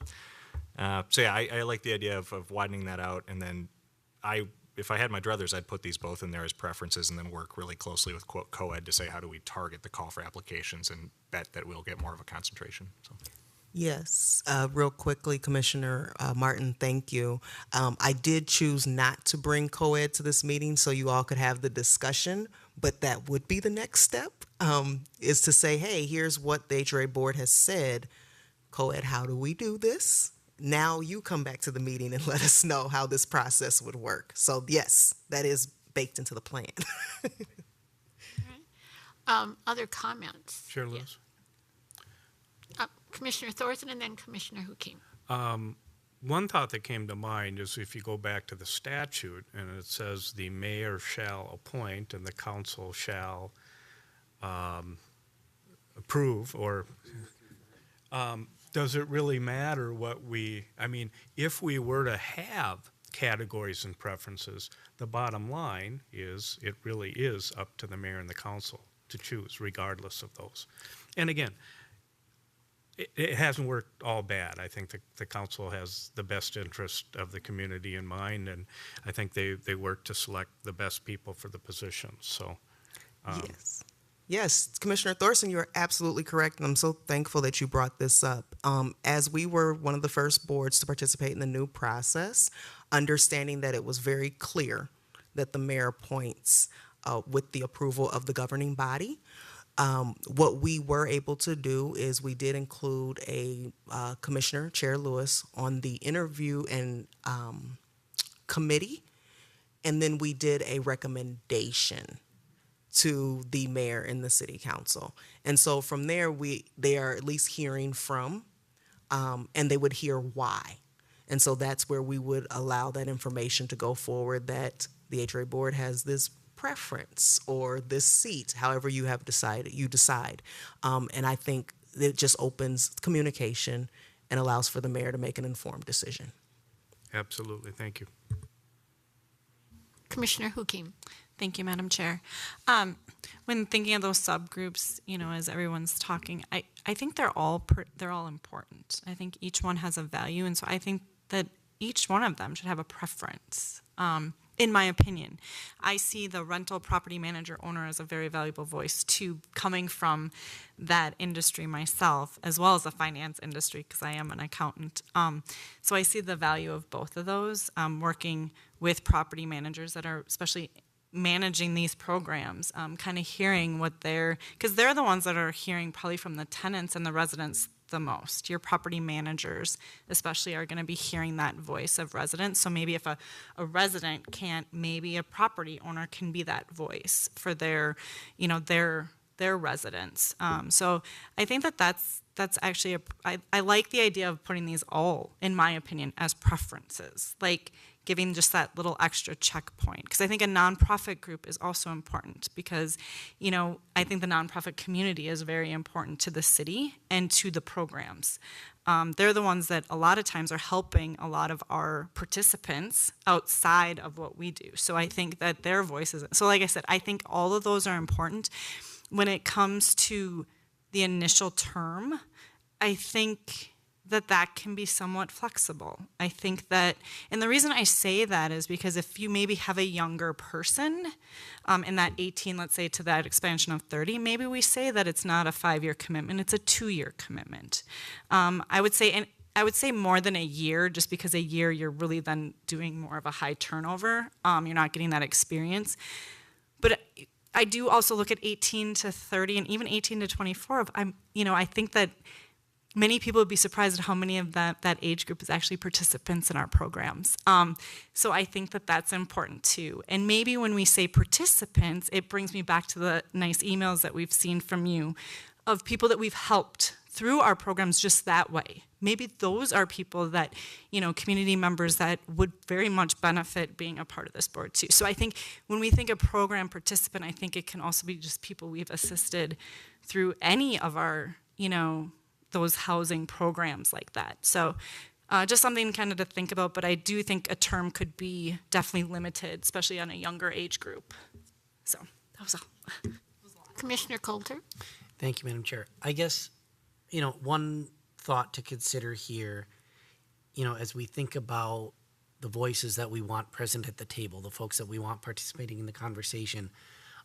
So yeah, I like the idea of widening that out, and then if I had my druthers, I'd put these both in there as preferences and then work really closely with co-ed to say, how do we target the call for applications and bet that we'll get more of a concentration. So. Yes, real quickly, Commissioner Martin, thank you. I did choose not to bring co-ed to this meeting so you all could have the discussion, but that would be the next step, is to say, hey, here's what the HRA board has said. Co-ed, how do we do this? Now you come back to the meeting and let us know how this process would work. So yes, that is baked into the plan. Other comments? Chair Lewis? Commissioner Thorson and then Commissioner Hukim. One thought that came to mind is if you go back to the statute and it says the mayor shall appoint and the council shall approve, or does it really matter what if we were to have categories and preferences, the bottom line is it really is up to the mayor and the council to choose regardless of those. And again, it hasn't worked all bad. I think the council has the best interest of the community in mind, and I think they work to select the best people for the positions. So, Yes. Yes, Commissioner Thorson, you are absolutely correct, and I'm so thankful that you brought this up. As we were one of the first boards to participate in the new process, understanding that it was very clear that the mayor appoints with the approval of the governing body, what we were able to do is we did include a Commissioner, Chair Lewis, on the interview and committee, and then we did a recommendation to the mayor and the city council. And so from there, they are at least hearing from, and they would hear why. And so that's where we would allow that information to go forward, that the HRA board has this preference or this seat, however you have decided, you decide. And I think it just opens communication and allows for the mayor to make an informed decision. absolutely, thank you. Commissioner Hukim. Thank you, Madam Chair. When thinking of those subgroups, as everyone's talking, I think they're all important. I think each one has a value, and so I think that each one of them should have a preference. In my opinion, I see the rental property manager owner as a very valuable voice too, coming from that industry myself, as well as the finance industry, because I am an accountant. So I see the value of both of those, working with property managers that are especially managing these programs, kind of hearing what because they're the ones that are hearing probably from the tenants and the residents the most. Your property managers especially are going to be hearing that voice of residents. So maybe if a resident can't, maybe a property owner can be that voice for their residents. So I think that's actually I like the idea of putting these all, in my opinion, as preferences, like giving just that little extra checkpoint. Because I think a nonprofit group is also important because, I think the nonprofit community is very important to the city and to the programs. They're the ones that a lot of times are helping a lot of our participants outside of what we do. So I think that their voices, so like I said, I think all of those are important. When it comes to the initial term, I think that can be somewhat flexible. I think that, and the reason I say that is because if you maybe have a younger person in that 18, let's say, to that expansion of 30, maybe we say that it's not a 5-year commitment, it's a 2-year commitment. I would say more than a year, just because a year you're really then doing more of a high turnover. You're not getting that experience. But I do also look at 18 to 30 and even 18 to 24. I think that many people would be surprised at how many of that age group is actually participants in our programs. So I think that that's important too. And maybe when we say participants, it brings me back to the nice emails that we've seen from you of people that we've helped through our programs just that way. Maybe those are people that, community members that would very much benefit being a part of this board too. So I think when we think of program participant, I think it can also be just people we've assisted through any of our, those housing programs like that. So just something kind of to think about, but I do think a term could be definitely limited, especially on a younger age group. So that was all. Commissioner Coulter. Thank you, Madam Chair. I guess, one thought to consider here, as we think about the voices that we want present at the table, the folks that we want participating in the conversation,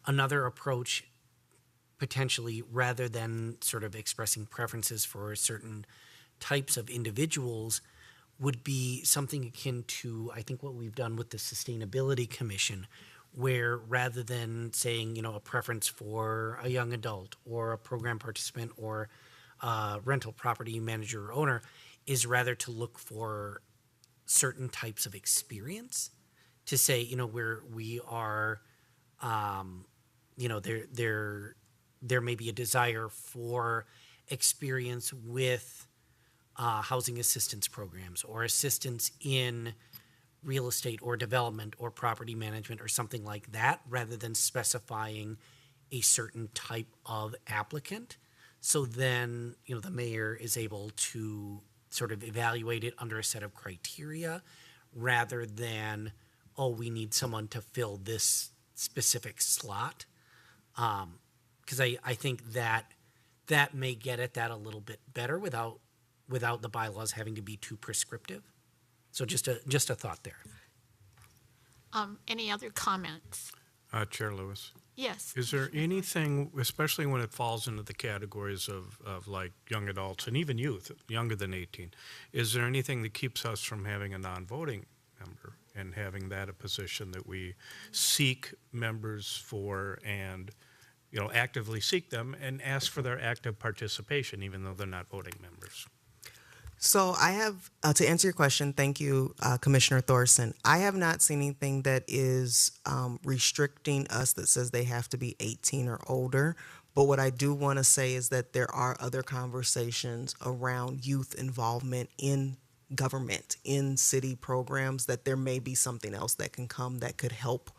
another approach potentially, rather than sort of expressing preferences for a certain types of individuals would be something akin to, I think, what we've done with the Sustainability Commission, where rather than saying, a preference for a young adult or a program participant or a rental property manager or owner, is rather to look for certain types of experience to say, where we are, there may be a desire for experience with housing assistance programs or assistance in real estate or development or property management or something like that, rather than specifying a certain type of applicant. So then, the mayor is able to sort of evaluate it under a set of criteria rather than, we need someone to fill this specific slot. Because I think that may get at that a little bit better without the bylaws having to be too prescriptive. So just a thought there. Any other comments? Chair Lewis, Yes. is there anything, especially when it falls into the categories of like young adults and even youth, younger than 18, is there anything that keeps us from having a non-voting member and having that a position that we seek members for and, actively seek them and ask for their active participation, even though they're not voting members? So I have, to answer your question, thank you, Commissioner Thorson. I have not seen anything that is restricting us that says they have to be 18 or older. But what I do want to say is that there are other conversations around youth involvement in government, in city programs, that there may be something else that can come that could help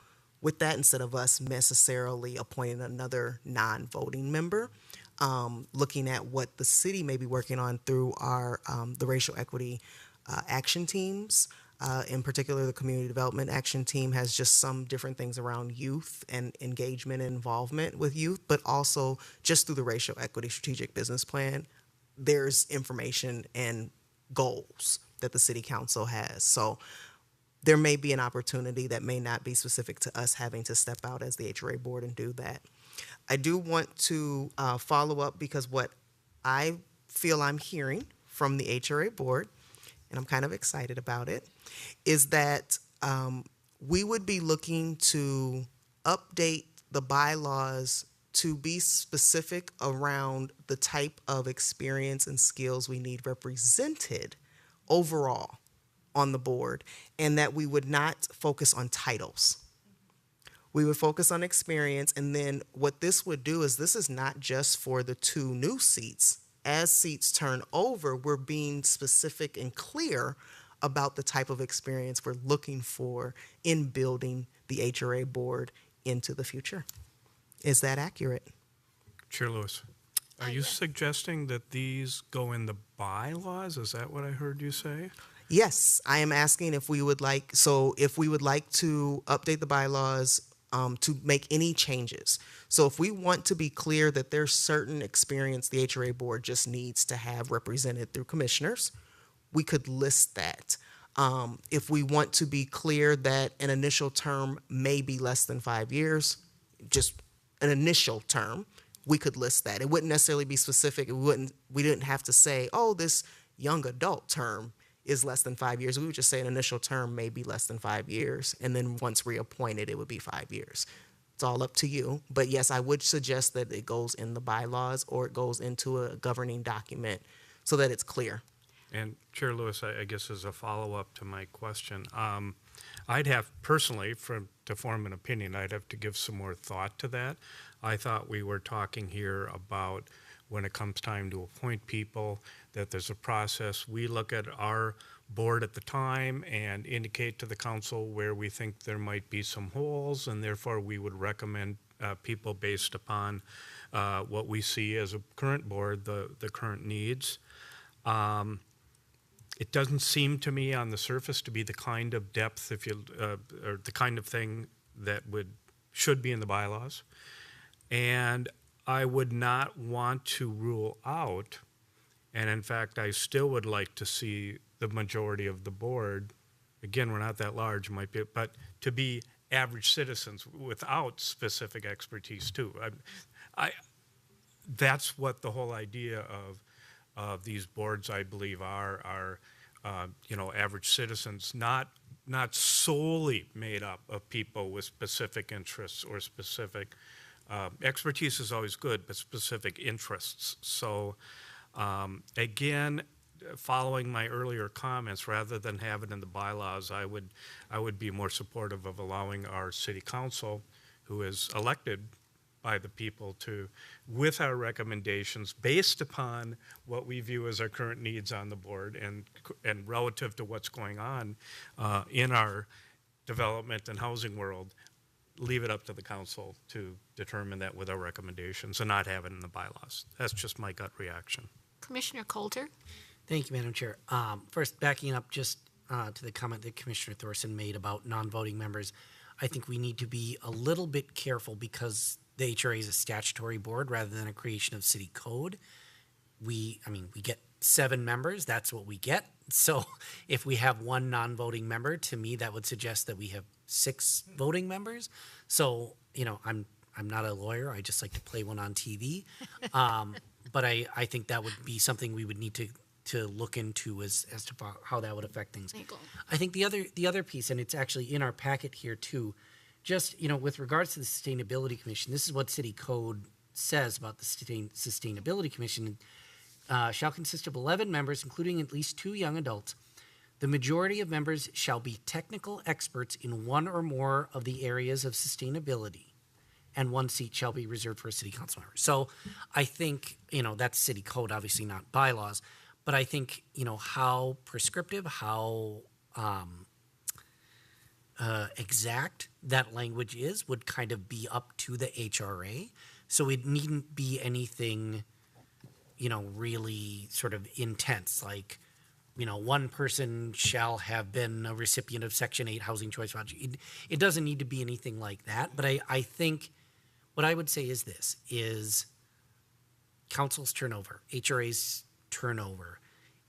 with that instead of us necessarily appointing another non-voting member. Looking at what the city may be working on through our the racial equity action teams. In particular, the community development action team has just some different things around youth and engagement and involvement with youth, but also just through the racial equity strategic business plan, there's information and goals that the city council has. So there may be an opportunity that may not be specific to us having to step out as the HRA board and do that. I do want to follow up because what I feel I'm hearing from the HRA board, and I'm kind of excited about it, is that we would be looking to update the bylaws to be specific around the type of experience and skills we need represented overall on the board, and that we would not focus on titles. We would focus on experience, and then what this would do is this is not just for the 2 new seats. As seats turn over, we're being specific and clear about the type of experience we're looking for in building the HRA board into the future. Is that accurate? Chair Lewis, are you suggesting that these go in the bylaws? Is that what I heard you say? Yes, I am asking if we would like to update the bylaws to make any changes. So if we want to be clear that there's certain experience the HRA board just needs to have represented through commissioners, we could list that. If we want to be clear that an initial term may be less than 5 years, just an initial term, we could list that. It wouldn't necessarily be specific. We didn't have to say, this young adult term is less than 5 years. We would just say an initial term may be less than 5 years, and then once reappointed, it would be 5 years. It's all up to you. But yes, I would suggest that it goes in the bylaws or it goes into a governing document so that it's clear. And Chair Lewis, I guess as a follow-up to my question, I'd have personally, to form an opinion, I'd have to give some more thought to that. I thought we were talking here about when it comes time to appoint people, that there's a process. We look at our board at the time and indicate to the council where we think there might be some holes, and therefore we would recommend people based upon what we see as a current board, the current needs. It doesn't seem to me on the surface to be the kind of depth, or the kind of thing that should be in the bylaws. And I would not want to rule out, and in fact, I still would like to see the majority of the board, again, we're not that large, but to be average citizens without specific expertise too. That's what the whole idea these boards, I believe, are average citizens, not solely made up of people with specific interests or specific expertise is always good, but specific interests. So again, following my earlier comments, rather than have it in the bylaws, I would be more supportive of allowing our city council, who is elected by the people, to, with our recommendations based upon what we view as our current needs on the board and relative to what's going on in our development and housing world, leave it up to the council to determine that with our recommendations and not have it in the bylaws. That's just my gut reaction. Commissioner Coulter? Thank you, Madam Chair. First, backing up just to the comment that Commissioner Thorson made about non-voting members, I think we need to be a little bit careful because the HRA is a statutory board rather than a creation of city code. We get 7 members, that's what we get. So if we have 1 non-voting member, to me, that would suggest that we have 6 voting members. So, I'm not a lawyer, I just like to play one on TV. But I think that would be something we would need to look into as to how that would affect things. Legal. I think the other piece, and it's actually in our packet here too, just, with regards to the Sustainability Commission, this is what City Code says about the Sustainability Commission. Shall consist of 11 members, including at least 2 young adults. The majority of members shall be technical experts in one or more of the areas of sustainability, and 1 seat shall be reserved for a city council member. So I think, that's city code, obviously not bylaws, but I think, how prescriptive, how exact that language is would kind of be up to the HRA. So it needn't be anything, really sort of intense, like, 1 person shall have been a recipient of Section 8 Housing Choice Voucher. It doesn't need to be anything like that, but I think what I would say is this, is council's turnover, HRA's turnover.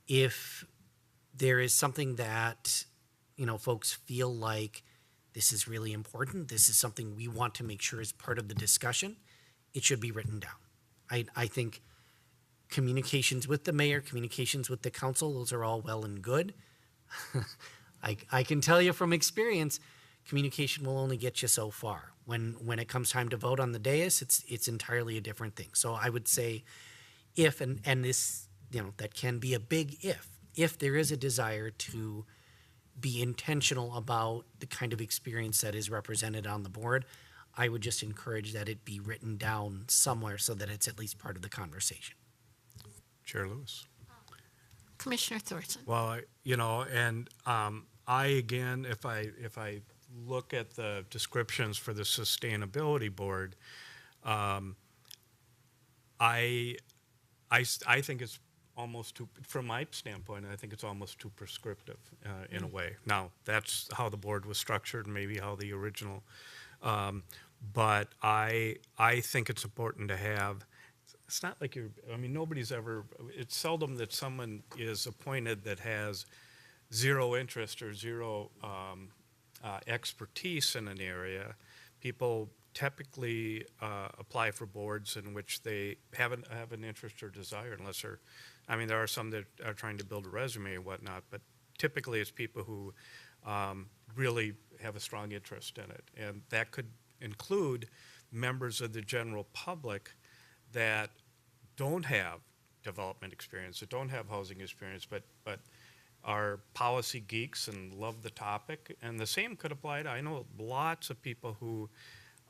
If there is something that, folks feel like this is really important, this is something we want to make sure is part of the discussion, it should be written down. I think communications with the mayor, communications with the council, those are all well and good. I can tell you from experience, communication will only get you so far. When it comes time to vote on the dais, it's entirely a different thing. So I would say if, and this, that can be a big if there is a desire to be intentional about the kind of experience that is represented on the board, I would just encourage that it be written down somewhere so that it's at least part of the conversation. Chair Lewis. Commissioner Thorson? Well, I again, if I look at the descriptions for the Sustainability Board, I think it's almost too, from my standpoint, I think it's almost too prescriptive in a way. Now, that's how the board was structured, maybe how the original, but I think it's important to have. It's not like nobody's ever, it's seldom that someone is appointed that has zero interest or zero expertise in an area. People typically apply for boards in which they have an interest or desire, unless they're, there are some that are trying to build a resume and whatnot, but typically it's people who really have a strong interest in it. And that could include members of the general public that don't have development experience, that don't have housing experience, but are policy geeks and love the topic. And the same could apply to, I know lots of people who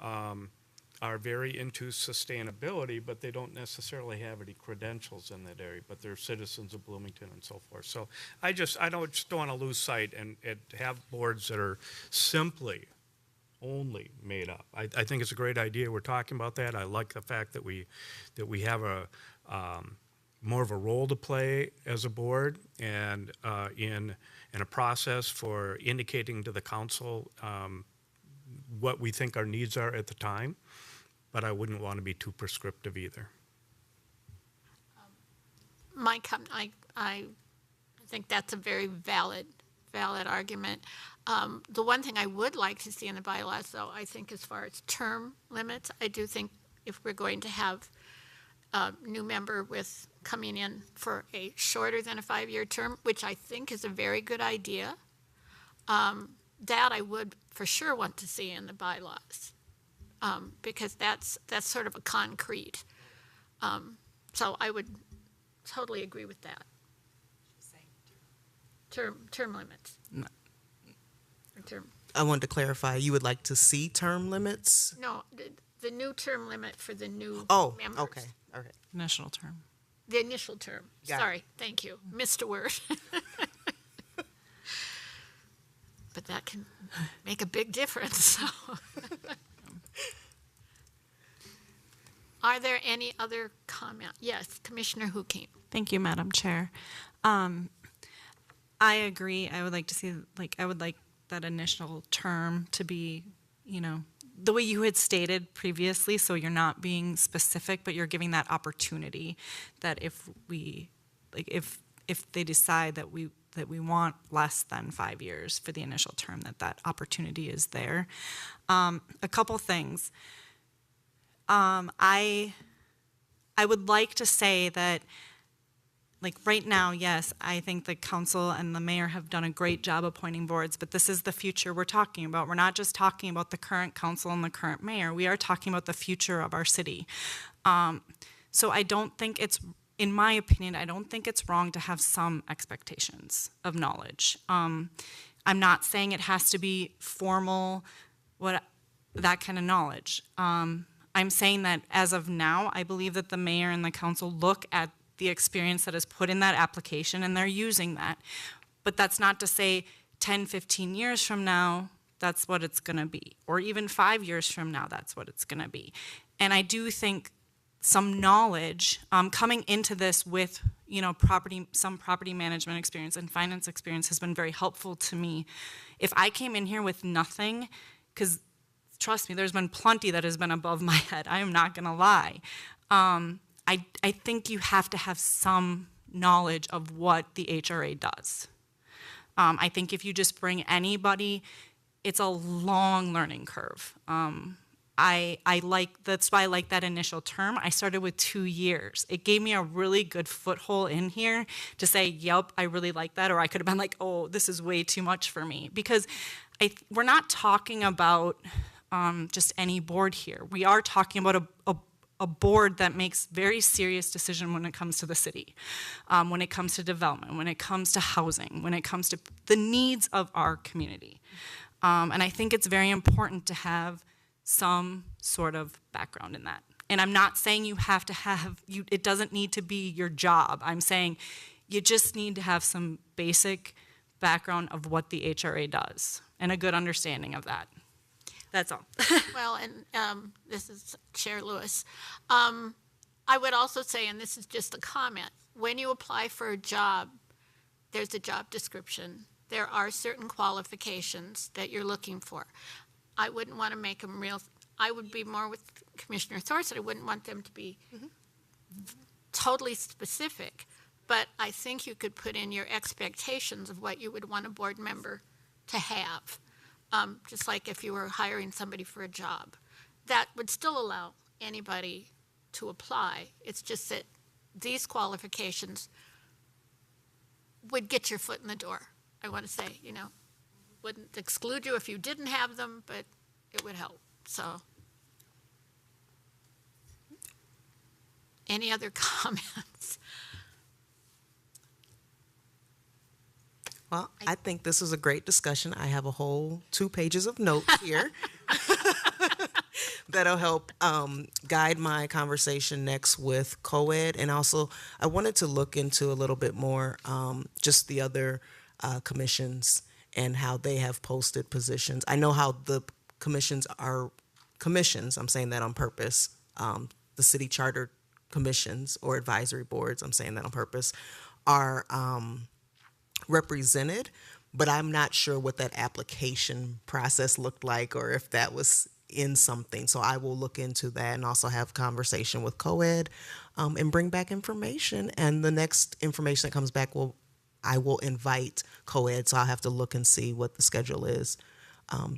are very into sustainability, but they don't necessarily have any credentials in that area, but they're citizens of Bloomington and so forth. So I don't want to lose sight and have boards that are simply only made up. I think it's a great idea. We're talking about that. I like the fact that we have a more of a role to play as a board and in a process for indicating to the council what we think our needs are at the time, but I wouldn't want to be too prescriptive either. I think that's a very valid argument. The one thing I would like to see in the bylaws, though, I think as far as term limits, I do think if we're going to have a new member with coming in for a shorter than a 5-year term, which I think is a very good idea. That I would for sure want to see in the bylaws, because that's sort of a concrete. So I would totally agree with that. Term limits. No. Or term. I wanted to clarify, you would like to see term limits? No, the new term limit for the new Oh, members. okay, okay. Initial term. The initial term. Got it. Sorry, thank you. Missed a word. But that can make a big difference. So. Are there any other comment? Yes, Commissioner Hukim. Thank you, Madam Chair. I agree. I would like to see, I would like that initial term to be, the way you had stated previously, so you're not being specific, but you're giving that opportunity that if they decide that we want less than 5 years for the initial term, that opportunity is there. A couple things. I would like to say that, right now, yes, I think the council and the mayor have done a great job appointing boards, but this is the future we're talking about. We're not just talking about the current council and the current mayor. We are talking about the future of our city. So I don't think it's, in my opinion, I don't think it's wrong to have some expectations of knowledge. I'm not saying it has to be formal, that kind of knowledge. I'm saying that as of now, I believe that the mayor and the council look at the experience that is put in that application and they're using that. But that's not to say 10, 15 years from now, that's what it's gonna be. Or even 5 years from now, that's what it's gonna be. And I do think some knowledge coming into this with some property management experience and finance experience has been very helpful to me. If I came in here with nothing, because trust me, there's been plenty that has been above my head, I am not gonna lie. I think you have to have some knowledge of what the HRA does. I think if you just bring anybody, it's a long learning curve. That's why I like that initial term. I started with 2 years. It gave me a really good foothold in here to say, yep, I really like that. Or I could have been like, oh, this is way too much for me. Because we're not talking about just any board here. We are talking about a board that makes very serious decisions when it comes to the city, when it comes to development, when it comes to housing, when it comes to the needs of our community. And I think it's very important to have some sort of background in that. And I'm not saying you have to have, it doesn't need to be your job. I'm saying you just need to have some basic background of what the HRA does and a good understanding of that. That's all. Well, and this is Chair Lewis. I would also say, and this is just a comment, when you apply for a job, there's a job description. There are certain qualifications that you're looking for. I wouldn't want to make them real. I would be more with Commissioner Thorson. I wouldn't want them to be totally specific. But I think you could put in your expectations of what you would want a board member to have. Just like if you were hiring somebody for a job. That would still allow anybody to apply. It's just that these qualifications would get your foot in the door, I want to say, wouldn't exclude you if you didn't have them, but it would help. So, any other comments? Well, I think this was a great discussion. I have a whole 2 pages of notes here that'll help guide my conversation next with co-ed. And also, I wanted to look into a little bit more just the other commissions and how they have posted positions. I know how the commissions are commissions. I'm saying that on purpose. The city charter commissions or advisory boards, I'm saying that on purpose, are represented, but I'm not sure what that application process looked like or if that was in something. So I will look into that and also have conversation with co-ed and bring back information. And the next information that comes back, I will invite co-ed. So I'll have to look and see what the schedule is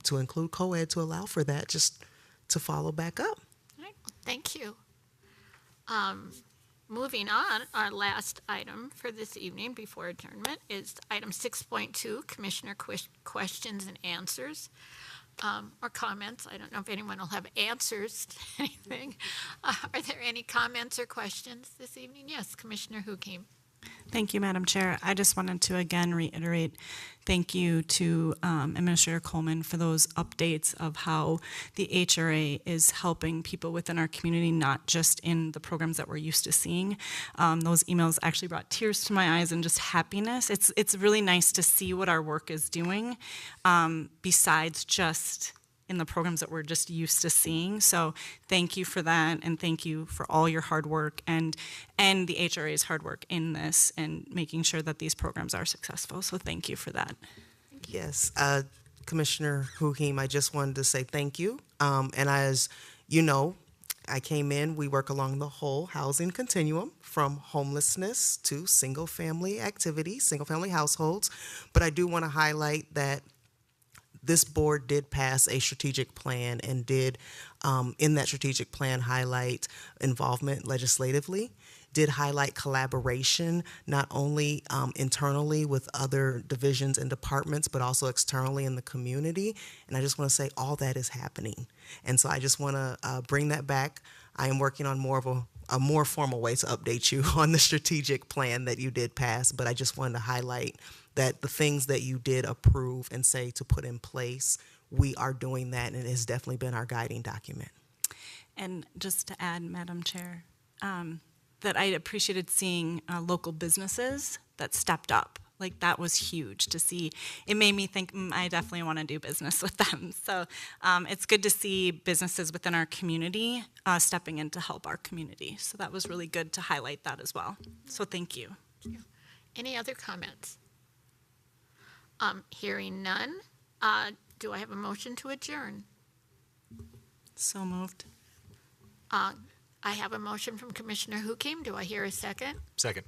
to include co-ed to allow for that, just to follow back up. All right. Thank you. Moving on, our last item for this evening before adjournment is item 6.2, Commissioner questions and answers, or comments. I don't know if anyone will have answers to anything. Are there any comments or questions this evening? Yes, Commissioner Hukim. Thank you, Madam Chair. I just wanted to again reiterate thank you to Administrator Coleman for those updates of how the HRA is helping people within our community, not just in the programs that we're used to seeing. Those emails actually brought tears to my eyes and just happiness. It's really nice to see what our work is doing besides just in the programs that we're just used to seeing. So thank you for that, and thank you for all your hard work and the HRA's hard work in this and making sure that these programs are successful. So thank you for that. Yes, Commissioner Hukim, I just wanted to say thank you. And as you know, I came in, we work along the whole housing continuum from homelessness to single-family activities, single-family households. But I do want to highlight that this board did pass a strategic plan and did, in that strategic plan, highlight involvement legislatively, did highlight collaboration, not only internally with other divisions and departments, but also externally in the community. And I just want to say all that is happening. And so I just want to bring that back. I am working on more of a more formal way to update you on the strategic plan that you did pass, but I just wanted to highlight that the things that you did approve and say to put in place, we are doing that, and it has definitely been our guiding document. And just to add, Madam Chair, that I appreciated seeing local businesses that stepped up. Like, that was huge to see. It made me think, I definitely want to do business with them. So it's good to see businesses within our community stepping in to help our community. So that was really good to highlight that as well. So thank you. Any other comments? Hearing none, do I have a motion to adjourn? So moved. I have a motion from Commissioner Hukim. Do I hear a second? Second.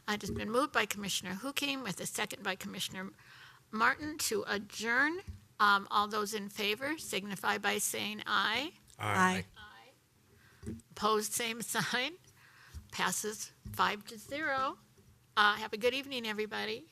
It has been moved by Commissioner Hukim with a second by Commissioner Martin to adjourn. All those in favor signify by saying aye. Aye. Opposed, same sign. Passes 5-0. Have a good evening, everybody.